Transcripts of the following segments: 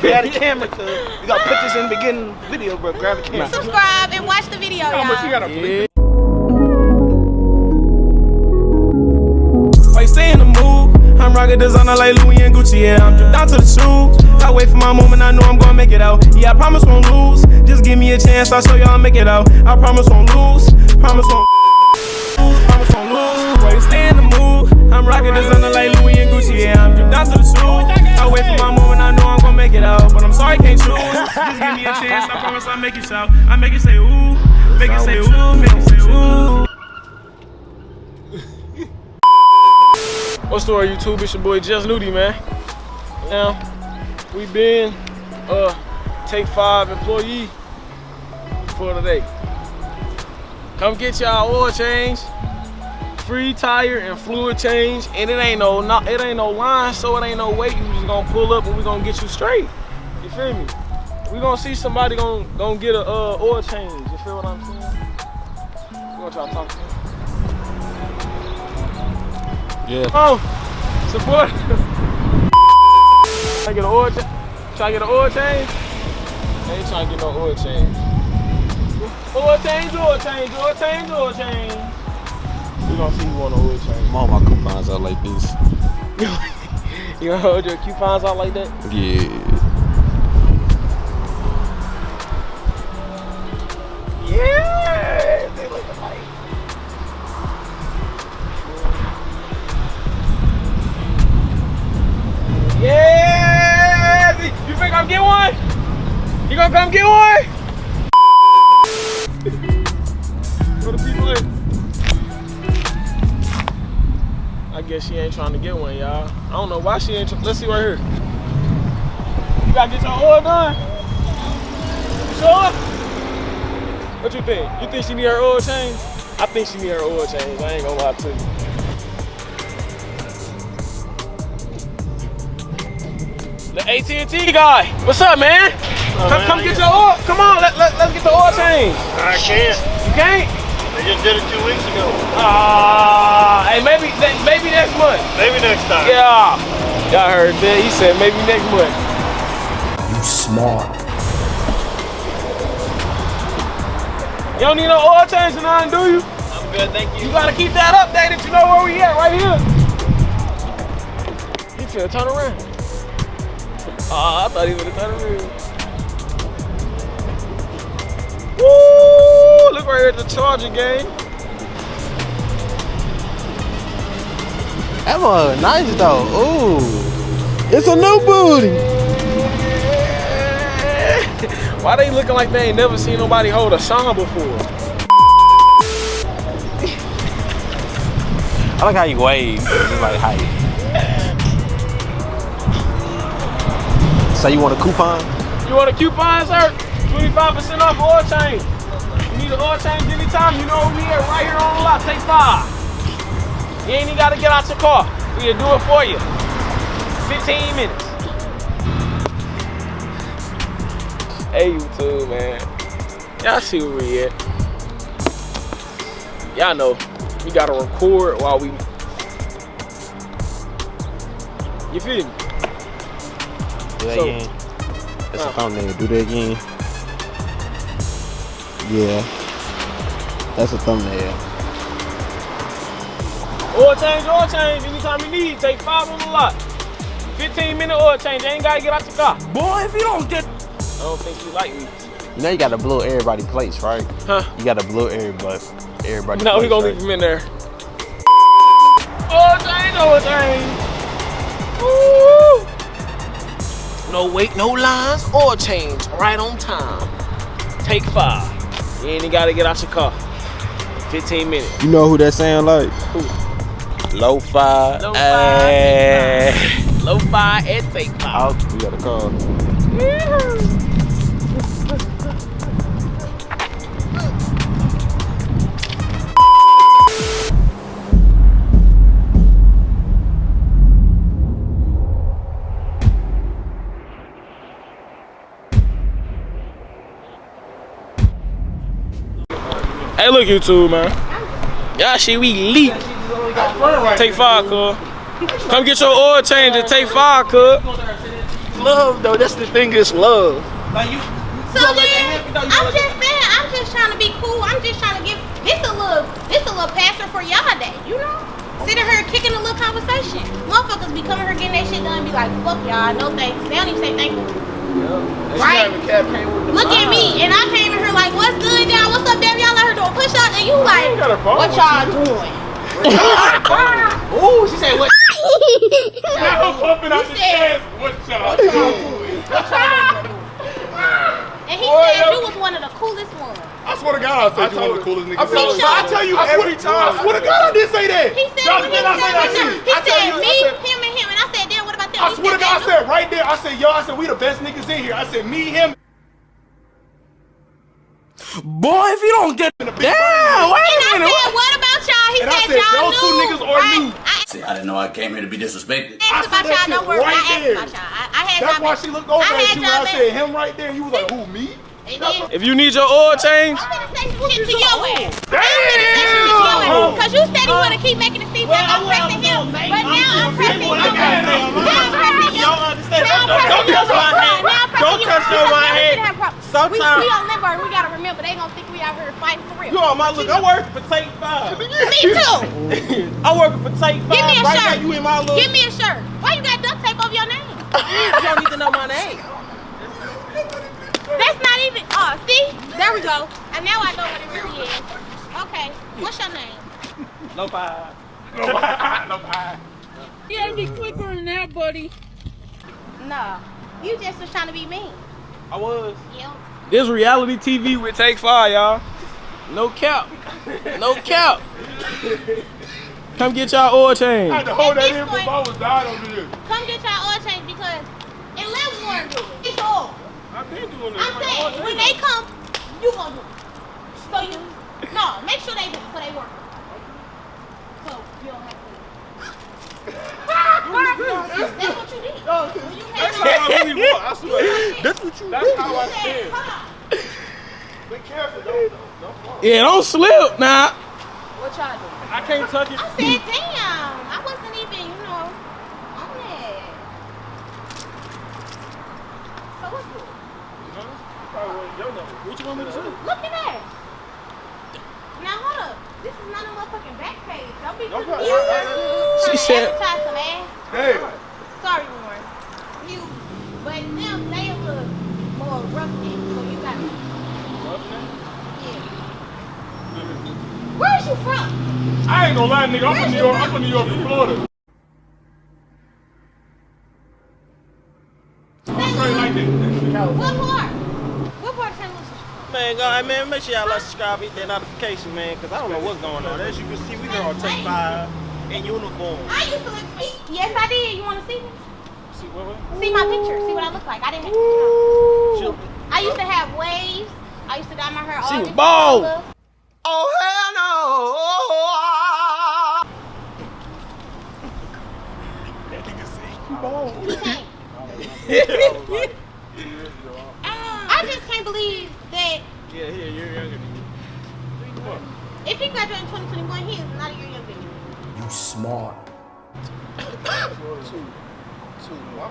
Grab the camera, cuz. You gotta put this in the beginning video, bro. Grab the camera. Subscribe and watch the video, y'all. How much you gotta play? Why stay in the mood? I'm rocking designer like Louis and Gucci, yeah. I'm dripped down to the shoes. I wait for my moment, I know I'm gonna make it out. Yeah, I promise won't lose. Just give me a chance, I'll show you I'll make it out. I promise won't lose. Promise won't lose. Promise won't lose. Why stay in the mood? I'm rocking designer like Louis and Gucci, yeah. I'm dripped down to the shoes. I wait for my moment, I know I'm gonna make it out. But I'm sorry, can't choose. Just give me a chance, I promise I'll make it shout. I make it say ooh. Make it say ooh. Make it say ooh. What's the story, YouTube? It's your boy Just Nudie, man. Now, we been Take 5 employee for today. Come get y'all oil change, free tire and fluid change, and it ain't no line, so it ain't no wait. You just gonna pull up and we gonna get you straight. You feel me? We gonna see somebody gonna get a oil change. You feel what I'm saying? We gonna try to talk to him. Yeah. Oh, support. Try to get an oil change. Try to get an oil change. I ain't trying to get no oil change. Oil change, oil change, oil change, oil change. We gonna see you want an oil change. I'm all my coupons out like this. You gonna hold your coupons out like that? Yeah. Yeah. They look alike. Yeah! You think I'm getting one? You gonna come get one? Where the people at? I guess she ain't trying to get one, y'all. I don't know why she ain't let's see right here. You gotta get your oil done? You sure? What you think? You think she need her oil change? I think she need her oil change. I ain't gonna lie to you. The AT&T guy. What's up, man? Come get your oil. Come on, let's get the oil change. I can't. You can't? They just did it 2 weeks ago. Hey, maybe next month. Maybe next time. Yeah. Y'all heard that. He said maybe next month. You smart. You don't need no oil change or nothing, do you? I'm good, thank you. You gotta keep that updated. You know where we at, right here. He finna turn around. I thought he would have turned around. Woo! Look right here at the Charger game. That one nice though. Ooh. It's a new booty. Why they looking like they ain't never seen nobody hold a Sean before? I like how you wave. It's like height. So you want a coupon? You want a coupon, sir? 25% off oil change. You need an oil change anytime, you know where we at, right here on the lot. Take 5. You ain't even gotta get out your car. We'll do it for you. 15 minutes. Hey, YouTube, man. Y'all see where we at. Y'all know, we gotta record while we... You feel me? Do that again. That's a thumbnail. Do that again. Yeah. That's a thumbnail. Oil change, anytime you need. Take 5 on the lot. 15-minute oil change, you ain't gotta get out your car. Boy, if you don't get... I don't think you like me. You know you gotta blow everybody's place, right? Huh? You gotta blow everybody. No, we gonna leave him in there. Oil change. Woo! No wait, no lines, oil change, right on time. Take 5. You ain't even gotta get out your car. 15 minutes. You know who that sound like? Who? Lo-fi. Lo-fi and Take 5. Oh, we got a call. Hey, look, YouTube, man. Y'all shit, we leak. Take 5, cuz. Come get your oil change and Take 5, cuz. love though. That's the thing. It's love. Like you. So then, I'm just saying, I'm just trying to be cool. I'm just trying to give this a little passer for y'all day, you know? Sitting here kicking a little conversation. Motherfuckers be coming here getting their shit done and be like, fuck y'all, no thanks. They don't even say thank you. Right? Look at me, and I came in here like, what's good, y'all? What's up, damn? Y'all out here doing push-ups, and you like, what y'all doing? Ooh, she said what? Now I'm pumping out the chest. What y'all doing? And he said you was one of the coolest ones. I swear to God, I said you one of the coolest niggas. I tell you every time. I swear to God, I did say that. He said, he said me, him, and him, and I said, damn, what about them? I swear to God, I said right there. I said, yo, I said we the best niggas in here. I said me, him. Boy, if you don't get damn, wait a minute. I said, what about y'all? He And I said, said, y'all those two knew. niggas are new. See, I didn't know I came here to be disrespected. I asked about y'all, don't worry. I asked about y'all. I had That's y'all why back. she looked over I at had you when y'all I back. said him right there. And you was like, who, me? And then, If you need your oil change, I'm gonna say some shit to your ass. Damn! Cause you said you wanna keep making it seem like I'm pressing him, but now I'm pressing you. Now I'm pressing you. Y'all understand? Don't Don't touch my hand. Don't touch my hand. We on Limburg, we gotta remember they gonna think we out here fighting for real. You on my look? I'm working for Take 5. Me too. I'm working for Take 5. Give me a right shirt. now, you in my look? Give me a shirt. Why you got duct tape over your name? You don't need to know my name. That's not even. Oh, see? There we go. And now I know what it really is. Okay. What's your name? No 5. You gotta be quicker than that, buddy. No. You just was trying to be mean. I was. Yeah. this reality TV with Take 5, y'all. No cap. No cap. Come get y'all oil change. I had to hold that At this in before point- I was dying over here. Come get your oil change because and let Warren do it. It's all. I've been doing this. I'm saying when they come, you gonna do it. So you make sure they do it so they work. So you don't have to. That's what you did. When you That's had how I really want. I swear. That's what you That's how I you said, stand. "Come." Be careful, don't fall. Yeah, don't slip now. What y'all do? I can't touch it. I said, damn. I wasn't even, on that. So what's good? What you want me to say? Look at that. Now hold up. This is not a motherfucking back page. Don't be putting me out there. She said- Advertise some ass. Hey. Sorry, Warren. But them, they a little more roughneck, so you got to. Yeah. Where's you from? I ain't gonna lie, nigga. I'm from New York. I'm from New York and Florida. I'm straight like this. What part? What part of St. Louis? Man, make sure y'all like, subscribe, hit that notification, man, because I don't know what's going on. As you can see, we here on Take 5 in uniform. I used to look. Yes, I did. You want to see me? See what? See my picture. See what I look like. I didn't. I used to have waves. I used to dye my hair all She was different bald. colors. Oh, hell You can't. I just can't believe that Yeah, you're younger than me. if he graduated in 2021, he is not a year younger than you. You smart.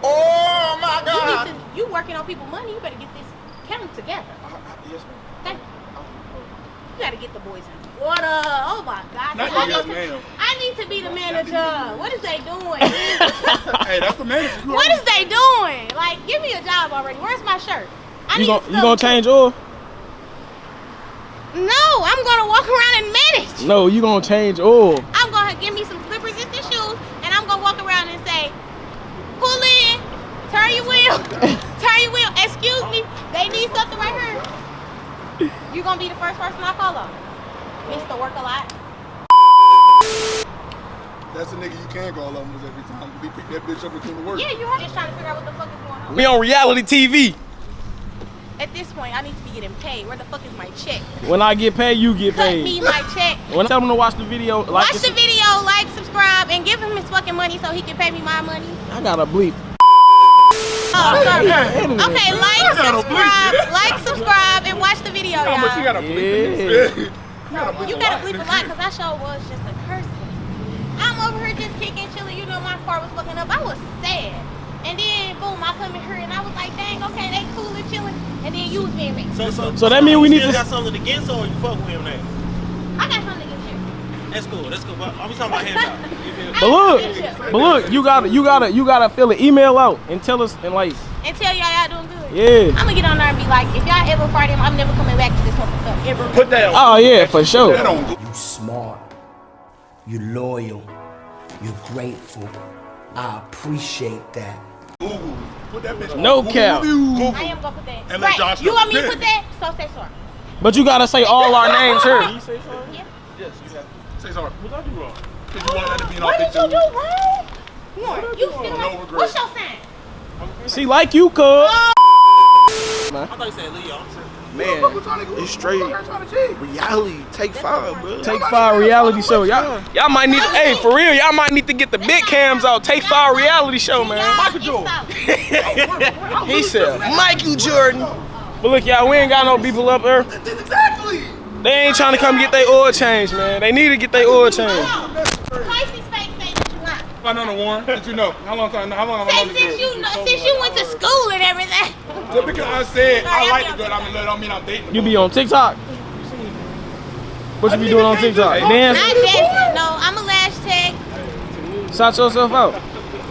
Oh, my God. You working on people's money. You better get this counting together. Yes, ma'am. Thank you. You gotta get the boys in order. Oh my God. Not I, yes, need ma'am. I need to be the manager. What is they doing? Hey, that's the manager. You What is they doing? Like, give me a job already. Where's my shirt? I You need to gonna change oil? No, I'm gonna walk around and manage. No, you gonna change oil. I'm gonna give me some slip resistant shoes and I'm gonna walk around and say, pull in, turn your wheel, turn your wheel. Excuse me, they need something right here. You gonna be the first person I call on. Mr. Work a lot. That's a nigga you can call almost every time. Be pick that bitch up and come to work. Yeah, you are just trying to figure out what the fuck is going on. We on reality TV. At this point, I need to be getting paid. Where the fuck is my check? When I get paid, you get Cut me paid. my check. When I tell them to watch the video, like Watch the video, like, subscribe, and give him his fucking money so he can pay me my money. I got a bleep. Oh, sorry. Yeah. Okay, like, subscribe, and watch the video, How much you y'all. gotta bleep? Yeah. You gotta bleep a lot because I sure was just a cursing. I'm over here just kicking, chilling. You know my car was fucking up. I was sad. And then, boom, I come in here and I was like, dang, okay, they cool and chilling. And then you was being mad. So that mean we need to got something against her or you fuck with him now? I got something against you. That's cool. But I'm talking about him now. But look, you gotta fill an email out and tell us and like. And tell y'all doing good. Yeah. I'm gonna get on there and be like, if y'all ever fight him, I'm never coming back to this motherfucker ever. Put that on. Oh yeah, for sure. You smart. You loyal. You're grateful. I appreciate that. Google. Put that bitch on. No Google cap. reviews. I am gonna put that. And let Josh You know. want me to put that? So say sorry. But you gotta say all our names here. Yeah. Yes, you have to. Say sorry. What did I do wrong? Because you want that to be an What did you authentic. do wrong? Warren, you still No regret. what's your sign? See, like you, cuz. I thought you said Leo. I'm tripping. Man, it's straight reality. Take 5, bro. Take 5 reality show. Y'all might need. Hey, for real, y'all might need to get the big cams out. Take 5 reality show, man. Michael Jordan. He said, Michael Jordan. but look, y'all, we ain't got no people up there. Exactly. They ain't trying to come get their oil changed, man. They need to get their oil changed. Pisces face say that you not. I know the Warren. Did you know? How long have I known Say the since girl? you went to school and everything. Just because I said Sorry, I like I'm the girl, I don't mean I'm dating the You girl. be on TikTok? What you be doing on TikTok? Dance? Not dancing, no. I'm a lash tag. Shout yourself out.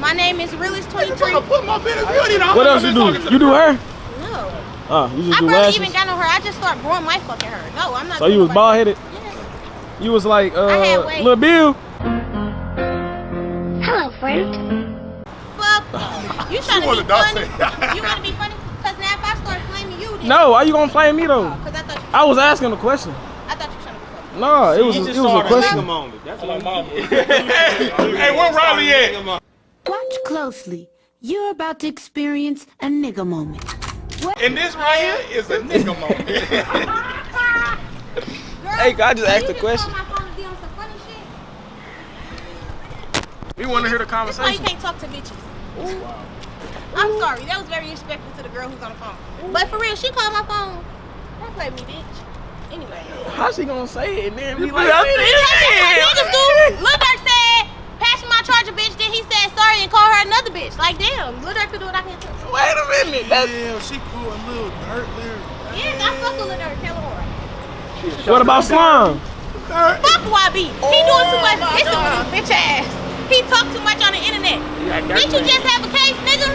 My name is Realist23. Put my business. You don't even know What how else you I'm talking do? to You the do girl. hair? No. Oh, you just I do barely lashes? even got no hair. I just started growing my fucking hair. No, I'm not. So you was doing bald headed? Yes. You was like, had weight. Lil Bill? Hello, friend. Fuck. You trying to wanna be not funny? say- You want to be funny? Because now if I start flaming you, then... No, why you gonna flame me though? Because I thought you... I was asking a question. I thought you were trying to be funny. No, it was You a just saw question. the nigga moment. That's what I'm Hey, where Riley at? Watch closely. You're about to experience a nigga moment. And this right here is a nigga moment. Girl, Hey, I just asked you a question. call my phone and be on some funny shit. We want to hear the That's why you conversation. can't talk to bitches. I'm sorry. That was very disrespectful to the girl who's on the phone. But for real, she called my phone. Don't play me, bitch. Anyway. How she gonna say it and then be like, That's what niggas do. Lil Durk said, pass me my charger, bitch. Then he said sorry and call her another bitch. Like, damn. Lil Durk could do it. I can't do it. wait a minute. That's, Damn, she cool and little dirt lyric. Yes, I fuck with Lil Durk. Tell him more. what about Slime? Fuck YB. He doing too much. Listen to this bitch ass. He talk too much on the internet. Didn't you just have a case, nigga?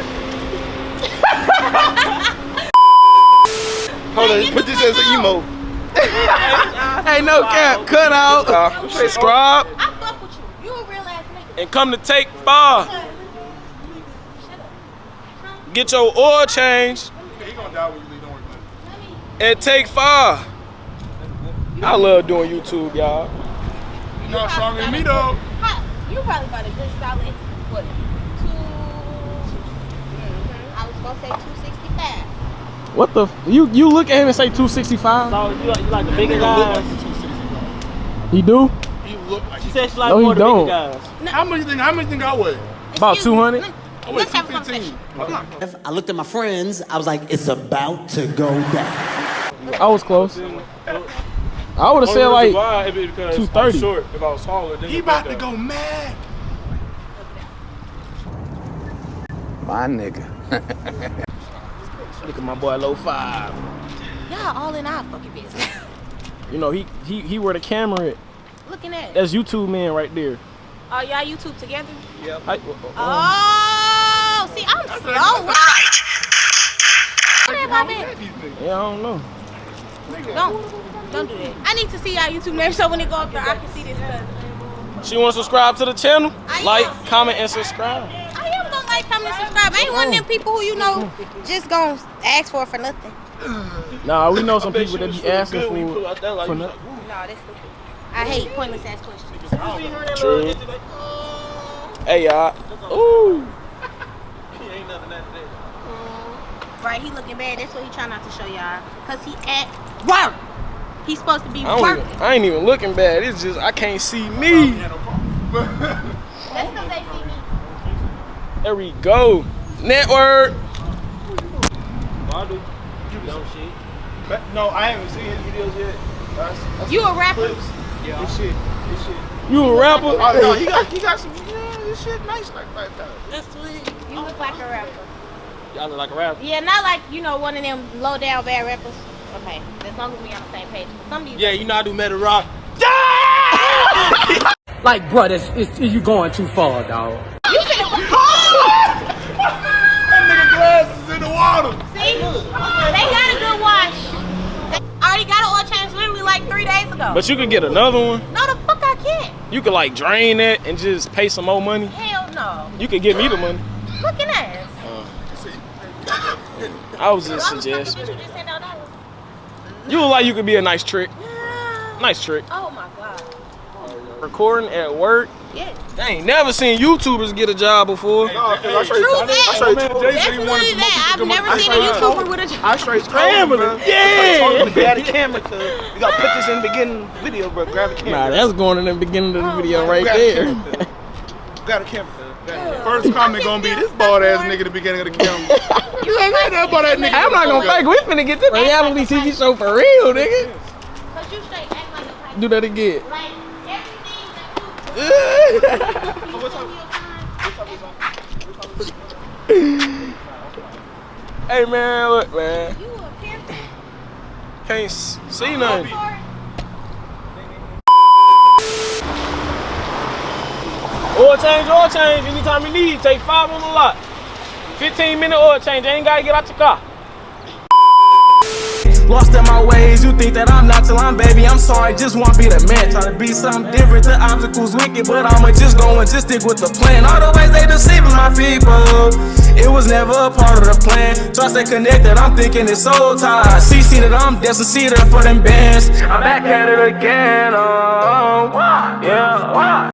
Hold on, put this as an emo. Hey, no cap. Cut out. Subscribe. I fuck with you. You a real ass nigga. And come to Take 5. Shut up. Get your oil changed He gonna die when you leave. Don't worry about it. Let me. and Take 5. I love doing YouTube, y'all. You're not stronger than me though. Huh, you probably about a good solid, what, I was gonna say 265. What the? You look at him and say 265? So you like the bigger guys? He do? He look like She said she like No, he more of the don't. bigger guys. How much you think I weigh? About Excuse me. 200? Let's have a conversation. Come on. I looked at my friends. I was like, it's about to go down. I was close. I would have said like 230. Short. If I was taller, then he about to go mad. My nigga. Look at my boy Low 5. Y'all all in our fucking business. You know, he where the camera at. Looking at it. That's YouTube man right there. Oh, y'all YouTube together? Yep. Oh, see, I'm slow. Right. What have I been? Yeah, I don't know. Don't do that. I need to see y'all YouTube name so when it go up there, I can see this. She want to subscribe to the channel? I am. Like, comment, and subscribe. I am gonna like, comment, and subscribe. I ain't one of them people who, you know, just gonna ask for nothing. Nah, we know some people that be asking for nothing. No, that's stupid. I hate pointless ass questions. True. Hey, y'all. Ooh. Right, he looking bad. That's what he trying not to show y'all. Cause he at work. He's supposed to be I working. ain't even looking bad. It's just I can't see me. That's cause they see me. There we go. Network. No, I haven't seen his videos yet. You a rapper? Yeah. This shit. You a rapper? Oh no, he got some. Yeah, this shit nice like that. That's sweet. You look like a rapper. Y'all look like a rapper. Yeah, not like, you know, one of them low down bad rappers. Okay, as long as we on the same page. Some of these Yeah, you know I do metal rock. Like, bro, you going too far, dog. You finna That nigga glasses in the water. see? They got a good wash. They already got an oil change literally like 3 days ago. But you could get another one. No, the fuck I can't. You could like drain it and just pay some more money. Hell no. You could give me the money. Looking ass. I was just suggesting. You look like you could be a nice trick. Nice trick. Oh my god. Recording at work. Yes. I ain't never seen YouTubers get a job before. I straight True told that. Jay said he wanted Definitely that. I've never seen a YouTuber with a job. I straight scrambled him. Yeah. Grab the camera, cuz. You gotta put this in the beginning of the video, bro. Grab the Nah, camera. that's going in the beginning of the video right Grab the there. camera. Got a camera. First comment gonna be this bald ass nigga at the beginning of the camera. You ain't got that about that nigga. I'm not gonna fake. We finna get this reality TV show for real, nigga. Cause you straight act like a type. Do that again. Like everything that Hey man, look man. you a pimp. Can't see nothing. Oil change, anytime you need. Take 5 on the lot. 15-minute oil change, ain't gotta get out your car. Lost in my ways, you think that I'm not till I'm baby. I'm sorry, just want to be the man. Try to be something different, the obstacles wicked, but I'ma just go and just stick with the plan. All the ways they deceiving my people, it was never a part of the plan. Try to stay connected, I'm thinking it's soul ties. See that I'm destined, see that for them bands. I'm back at it again, oh, yeah, why?